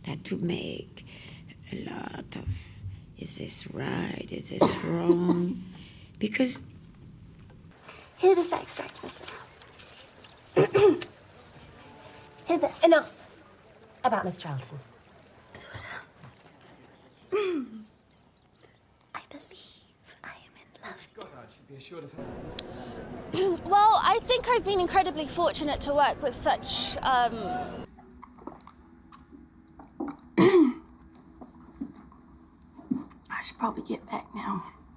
had to make a lot of, is this right, is this wrong? Because... Here's this extract, Mr. Charlton. Here's this. Enough about Miss Charlton. I believe I am in love. God, I should be assured of her. Well, I think I've been incredibly fortunate to work with such, I should probably get back now.